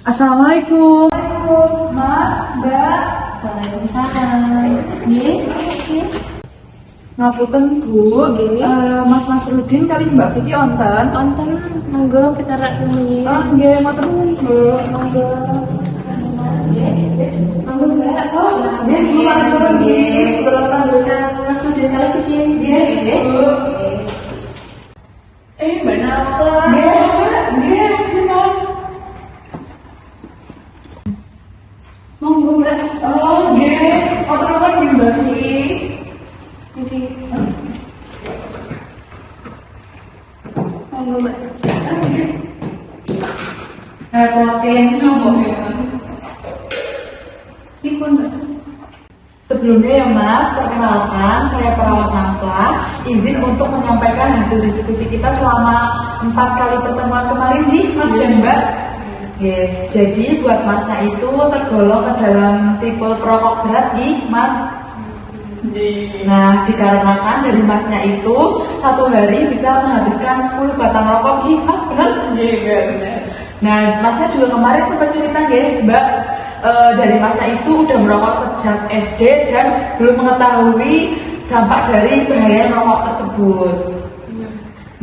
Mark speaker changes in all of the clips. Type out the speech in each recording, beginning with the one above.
Speaker 1: Assalamualaikum. Mas, Mbak.
Speaker 2: Waalaikumsalam. Yes.
Speaker 1: Ngapunten Bu, Mas Nasruddin kali Mbak Vicky onten.
Speaker 2: Onten monggo kita rak dulu.
Speaker 1: Oh, nggih, matur nuwun Bu.
Speaker 2: Monggo. Monggo Mbak.
Speaker 1: Oh, nggih, matur nuwun nggih.
Speaker 2: Kebetulan Mas sudah kali bikin.
Speaker 1: Nggih, Bu.
Speaker 2: Mbak Napa?
Speaker 1: Nggih, Mas.
Speaker 2: Monggo Mbak.
Speaker 1: Oh, nggih, matur nuwun nggih Mbak Vicky.
Speaker 2: Ini. Monggo Mbak.
Speaker 1: Repotin.
Speaker 2: Ipun Mbak.
Speaker 1: Sebelumnya ya Mas, perkenalkan saya perawat Nafla. Izin untuk menyampaikan hasil diskusi kita selama 4 kali pertemuan kemarin di Mas dan Mbak. Oke, jadi buat Masnya itu tergolong ke dalam tipe perokok berat di Mas. Nah, dikarenakan dari Masnya itu satu hari bisa menghabiskan 10 batang rokok di Mas, benar?
Speaker 2: Iya benar.
Speaker 1: Nah, Masnya juga kemarin sempat cerita ya Mbak, dari Masnya itu udah merokok sejak SD dan belum mengetahui dampak dari bahaya merokok tersebut.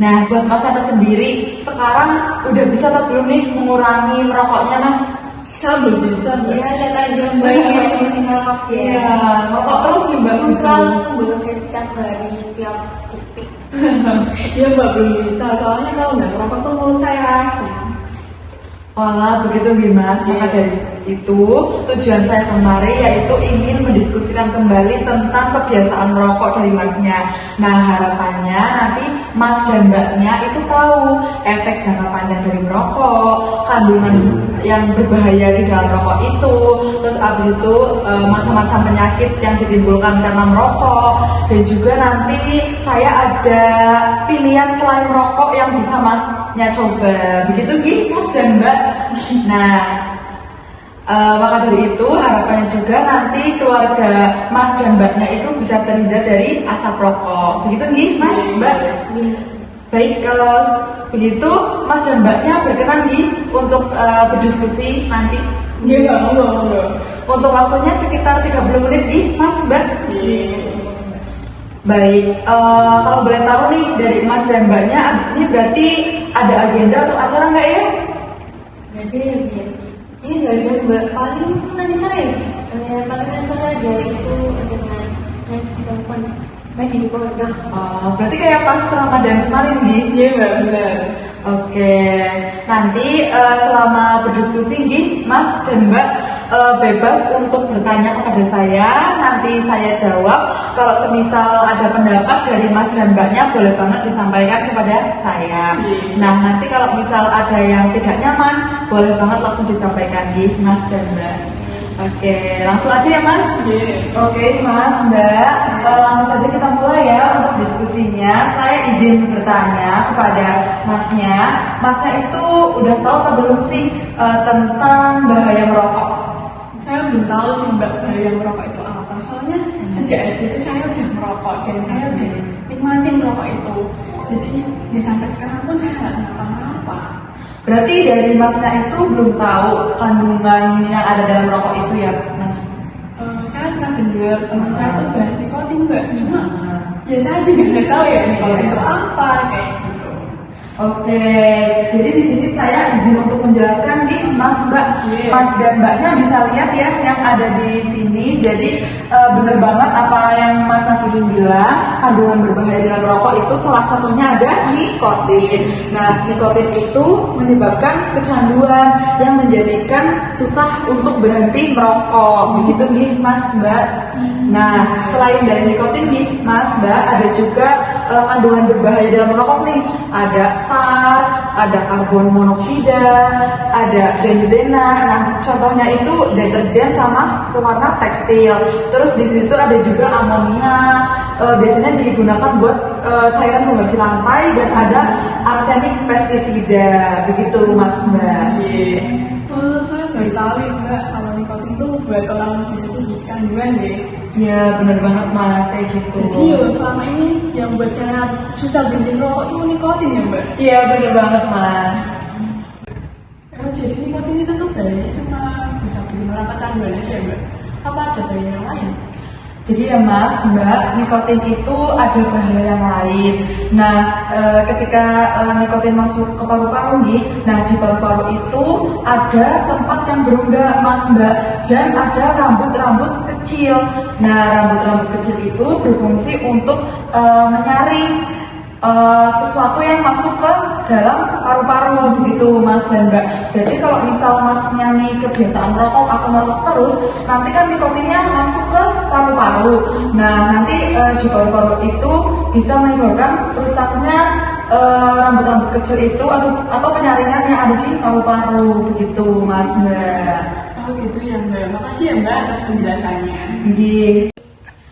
Speaker 1: Nah, buat Masnya sendiri, sekarang udah bisa atau belum nih mengurangi merokoknya Mas?
Speaker 2: Saya belum bisa Mbak. Iya, lihat aja Mbak ya, masih ngerokok ya.
Speaker 1: Iya, merokok terus sih Mbak.
Speaker 2: Selalu membuka setiap hari, setiap detik.
Speaker 3: Iya Mbak, belum bisa, soalnya kalau nggak merokok tuh mulut saya asam.
Speaker 1: Walah, begitu nih Mas. Maka dari itu tujuan saya kemarin yaitu ingin mendiskusikan kembali tentang kebiasaan merokok dari Masnya. Nah, harapannya nanti Mas dan Mbaknya itu tahu efek jangka panjang dari merokok, kandungan yang berbahaya di dalam rokok itu, terus abis itu macam-macam penyakit yang ditimbulkan karena merokok, dan juga nanti saya ada pilihan selain merokok yang bisa Masnya coba. Begitu gitu Mas dan Mbak. Nah, maka dari itu harapannya juga nanti keluarga Mas dan Mbaknya itu bisa terhindar dari asap rokok. Begitu nih Mas, Mbak. Baik, kalau begitu Mas dan Mbaknya berkenan nih untuk berdiskusi nanti.
Speaker 3: Iya Mbak, monggo.
Speaker 1: Untuk waktunya sekitar 30 menit nih Mas, Mbak. Baik, kalau boleh tahu nih dari Mas dan Mbaknya abis ini berarti ada agenda atau acara nggak ya?
Speaker 2: Jadi ya biar ini nggak ada Mbak, paling nanti sore paling nanti sore ada itu ada naik telepon naik di pondok.
Speaker 1: Berarti kayak pas Ramadan kemarin nih.
Speaker 3: Iya Mbak, benar.
Speaker 1: Oke, nanti selama berdiskusi nih Mas dan Mbak bebas untuk bertanya kepada saya, nanti saya jawab. Kalau semisal ada pendapat dari Mas dan Mbaknya boleh banget disampaikan kepada saya. Nah, nanti kalau misal ada yang tidak nyaman boleh banget langsung disampaikan di Mas dan Mbak. Oke, langsung aja ya Mas. Oke Mas, Mbak, langsung saja kita mulai ya untuk diskusinya. Saya izin bertanya kepada Masnya. Masnya itu udah tahu atau belum sih tentang bahaya merokok?
Speaker 3: Saya belum tahu sih Mbak bahaya merokok itu apa. Soalnya sejak SD itu saya udah merokok dan saya udah nikmatin merokok itu. Jadi ya sampai sekarang pun saya nggak kenapa-napa.
Speaker 1: Berarti dari Masnya itu belum tahu kandungan yang ada dalam rokok itu ya Mas?
Speaker 3: Saya pernah dengar teman saya tuh bahas nikotin Mbak. Cuma ya saya juga nggak tahu ya nikotin itu apa kayak gitu.
Speaker 1: Oke, jadi di sini saya izin untuk menjelaskan nih Mas Mbak, Mas dan Mbaknya bisa lihat ya yang ada di sini. Jadi bener banget apa yang Mas Nasruddin bilang, kandungan berbahaya dalam rokok itu salah satunya ada nikotin. Nah, nikotin itu menyebabkan kecanduan yang menjadikan susah untuk berhenti merokok. Begitu nih Mas Mbak. Nah, selain dari nikotin nih Mas Mbak, ada juga kandungan berbahaya dalam merokok nih. Ada tar, ada karbon monoksida, ada benzena. Nah, contohnya itu deterjen sama pewarna tekstil. Terus di situ ada juga amonia. Biasanya digunakan buat cairan pembersih lantai, dan ada arsenik pestisida. Begitu Mas Mbak.
Speaker 3: Saya baru tahu ya Mbak, kalau nikotin tuh buat orang bisa jadi kecanduan deh.
Speaker 1: Iya bener banget Mas, kayak gitu.
Speaker 3: Jadi selama ini yang buat saya susah berhenti merokok itu nikotin ya Mbak?
Speaker 1: Iya bener banget Mas.
Speaker 3: Jadi nikotin itu tuh bahayanya cuma bisa bikin orang kecanduan aja ya Mbak? Apa ada bahaya yang lain?
Speaker 1: Jadi ya Mas, Mbak, nikotin itu ada bahaya yang lain. Nah, ketika nikotin masuk ke paru-paru nih, nah di paru-paru itu ada tempat yang berongga Mas, Mbak, dan ada rambut-rambut kecil. Nah, rambut-rambut kecil itu berfungsi untuk menyaring sesuatu yang masuk ke dalam paru-paru begitu Mas dan Mbak. Jadi kalau misal Masnya nih kebiasaan merokok atau merokok terus, nanti kan nikotinnya masuk ke paru-paru. Nah nanti di paru-paru itu bisa menyebabkan rusaknya rambut-rambut kecil itu atau penyaringan yang ada di paru-paru begitu Mas Mbak.
Speaker 3: Oh gitu ya Mbak, makasih ya Mbak atas penjelasannya.
Speaker 1: Gitu.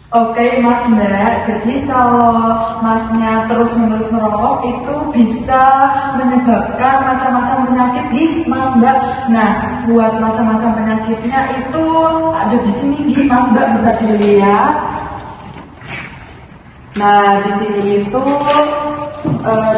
Speaker 1: Oke Mas Mbak, jadi kalau Masnya terus-menerus merokok itu bisa menyebabkan macam-macam penyakit di Mas Mbak. Nah, buat macam-macam penyakitnya itu ada di sini di Mas Mbak, bisa dilihat. Nah, di sini itu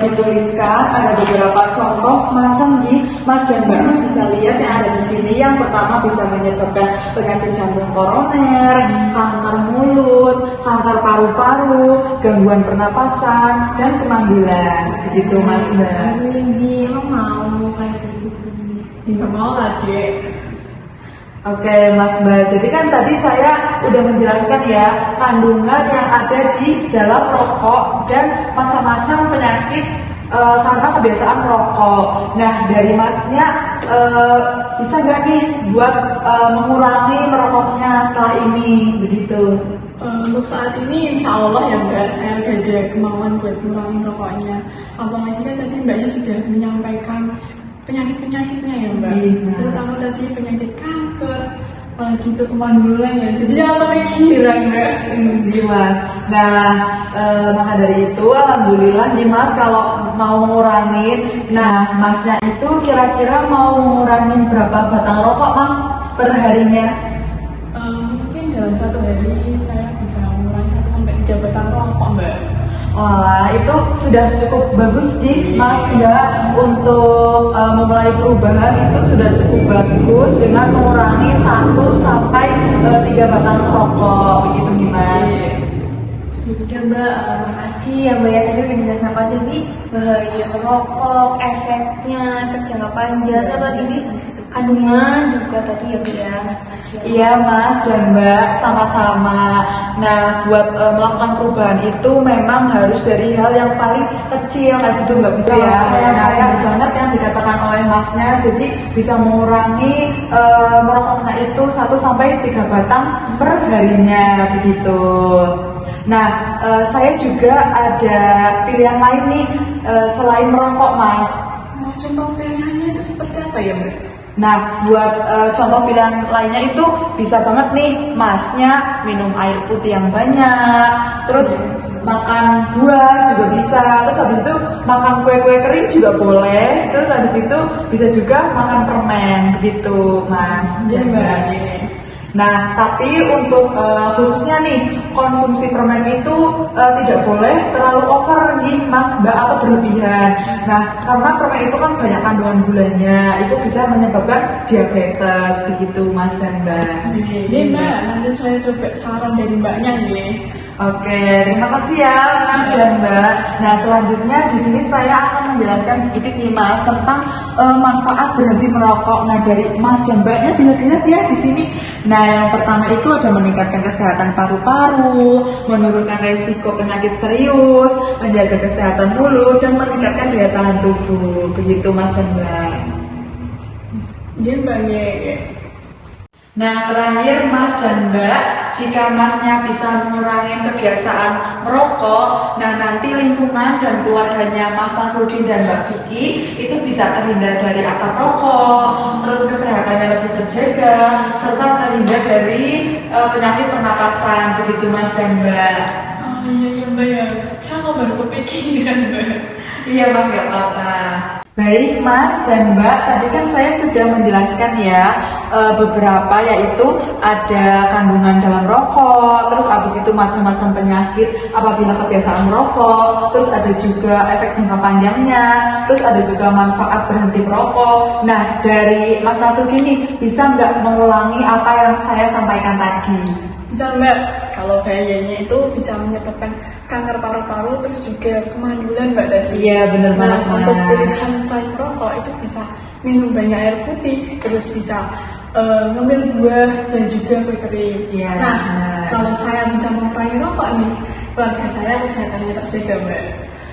Speaker 1: dituliskan ada beberapa contoh macam nih Mas dan Mbak bisa lihat yang ada di sini. Yang pertama bisa menyebabkan penyakit jantung koroner, kanker mulut, kanker paru-paru, gangguan pernapasan, dan kemandulan. Begitu Mas Mbak.
Speaker 2: Bi, emang mau kayak gitu Bi?
Speaker 3: Nggak mau lah Dek.
Speaker 1: Oke Mas Mbak, jadi kan tadi saya udah menjelaskan ya kandungan yang ada di dalam rokok dan macam-macam penyakit karena kebiasaan merokok. Nah dari Masnya bisa nggak nih buat mengurangi merokoknya setelah ini begitu?
Speaker 3: Untuk saat ini insya Allah ya Mbak, saya udah ada kemauan buat ngurangin rokoknya. Apalagi kan tadi Mbaknya sudah menyampaikan penyakit-penyakitnya ya Mbak, terutama tadi penyakit kanker, apalagi itu kemandulan ya, jadi jangan kepikiran Mbak.
Speaker 1: Iya Mas. Nah maka dari itu alhamdulillah nih Mas kalau mau ngurangin. Nah Masnya itu kira-kira mau ngurangin berapa batang rokok Mas per harinya?
Speaker 3: Mungkin dalam satu hari saya bisa mengurangi 1-3 batang rokok Mbak.
Speaker 1: Wah, itu sudah cukup bagus sih Mas ya untuk memulai perubahan itu sudah cukup bagus dengan mengurangi 1-3 batang rokok begitu nih Mas.
Speaker 2: Udah Mbak, makasih ya Mbak ya tadi udah dijelasin apa sih Bi bahaya merokok, efeknya, efek jangka panjang, terus lagi Bi kandungan juga tadi ya Bi ya.
Speaker 1: Iya Mas dan Mbak, sama-sama. Nah buat melakukan perubahan itu memang harus dari hal yang paling kecil kayak gitu, nggak bisa ya kayak banget yang dikatakan oleh Masnya. Jadi bisa mengurangi merokoknya itu 1-3 batang per harinya begitu. Nah saya juga ada pilihan lain nih selain merokok Mas.
Speaker 3: Mau contoh pilihannya itu seperti apa ya Mbak?
Speaker 1: Nah, buat contoh pilihan lainnya itu bisa banget nih Masnya minum air putih yang banyak, terus makan buah juga bisa, terus habis itu makan kue-kue kering juga boleh, terus habis itu bisa juga makan permen begitu Mas.
Speaker 3: Iya Mbak.
Speaker 1: Nah, tapi untuk khususnya nih konsumsi permen itu tidak boleh terlalu over nih Mas Mbak atau berlebihan. Nah, karena permen itu kan banyak kandungan gulanya, itu bisa menyebabkan diabetes begitu Mas dan Mbak.
Speaker 3: Iya Mbak, nanti saya coba saran dari Mbaknya nih.
Speaker 1: Oke, terima kasih ya Mas dan Mbak. Nah, selanjutnya di sini saya akan menjelaskan sedikit nih Mas tentang manfaat berhenti merokok. Nah, dari Mas dan Mbaknya bisa dilihat ya di sini. Nah, yang pertama itu ada meningkatkan kesehatan paru-paru, menurunkan resiko penyakit serius, menjaga kesehatan mulut, dan meningkatkan daya tahan tubuh. Begitu Mas dan Mbak.
Speaker 3: Iya Mbaknya.
Speaker 1: Nah, terakhir Mas dan Mbak, jika Masnya bisa mengurangi kebiasaan merokok, nah nanti lingkungan dan keluarganya Mas Nasruddin dan Mbak Vicky itu bisa terhindar dari asap rokok, terus kesehatannya lebih terjaga, serta terhindar dari penyakit pernapasan, begitu Mas dan Mbak.
Speaker 3: Oh iya Mbak ya, saya baru kepikiran Mbak.
Speaker 1: Iya Mas, gak apa-apa. Baik Mas dan Mbak, tadi kan saya sudah menjelaskan ya beberapa, yaitu ada kandungan dalam rokok, terus habis itu macam-macam penyakit apabila kebiasaan merokok, terus ada juga efek jangka panjangnya, terus ada juga manfaat berhenti merokok. Nah, dari Mas Nasuki ini bisa nggak mengulangi apa yang saya sampaikan tadi?
Speaker 3: Bisa Mbak, kalau bahayanya itu bisa menyebabkan kanker paru-paru, terus juga kemandulan Mbak tadi.
Speaker 1: Iya, bener banget,
Speaker 3: Nah, untuk
Speaker 1: Mas.
Speaker 3: pilihan selain merokok itu bisa minum banyak air putih, terus bisa ngemil buah dan juga kue kering.
Speaker 1: Iya,
Speaker 3: Nah,
Speaker 1: benar.
Speaker 3: kalau saya bisa mengurangi rokok nih, keluarga saya kesehatannya terjaga Mbak.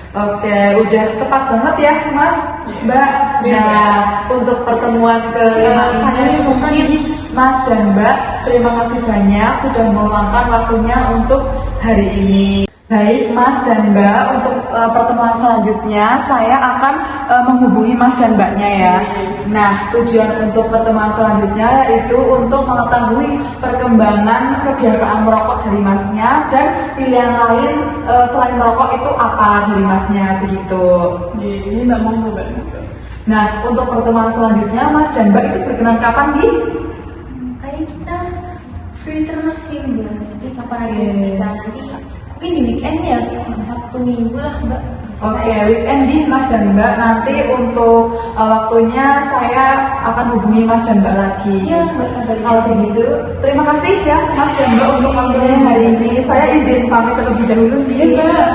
Speaker 1: Oke, udah tepat banget ya Mas, Mbak.
Speaker 3: Iya.
Speaker 1: Nah, untuk pertemuan kelima saya mungkin Mas dan Mbak, terima kasih banyak sudah meluangkan waktunya untuk hari ini. Baik Mas dan Mbak, untuk pertemuan selanjutnya saya akan menghubungi Mas dan Mbaknya ya. Nah, tujuan untuk pertemuan selanjutnya yaitu untuk mengetahui perkembangan kebiasaan merokok dari Masnya dan pilihan lain selain merokok itu apa dari Masnya begitu.
Speaker 3: Ini Mbak mau Mbak.
Speaker 1: Nah, untuk pertemuan selanjutnya Mas dan Mbak itu berkenan kapan di?
Speaker 2: Kayak kita free terus sih Mbak, jadi kapan aja
Speaker 1: Oke.
Speaker 2: bisa, nanti mungkin di weekend ya, Sabtu Minggu lah Mbak.
Speaker 1: Oke, weekend di Mas dan Mbak. Nanti untuk waktunya saya akan hubungi Mas dan Mbak lagi.
Speaker 2: Iya Mbak, kabarin
Speaker 1: Kalau
Speaker 2: aja.
Speaker 1: begitu, terima kasih ya Mas dan Mbak untuk waktunya hari ini. Saya izin pamit terlebih dahulu.
Speaker 3: Iya Mbak.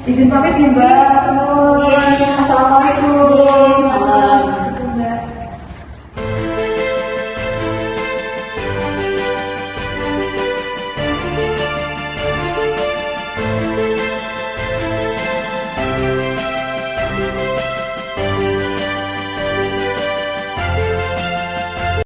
Speaker 1: Izin pamit ya Mbak.
Speaker 2: Iya.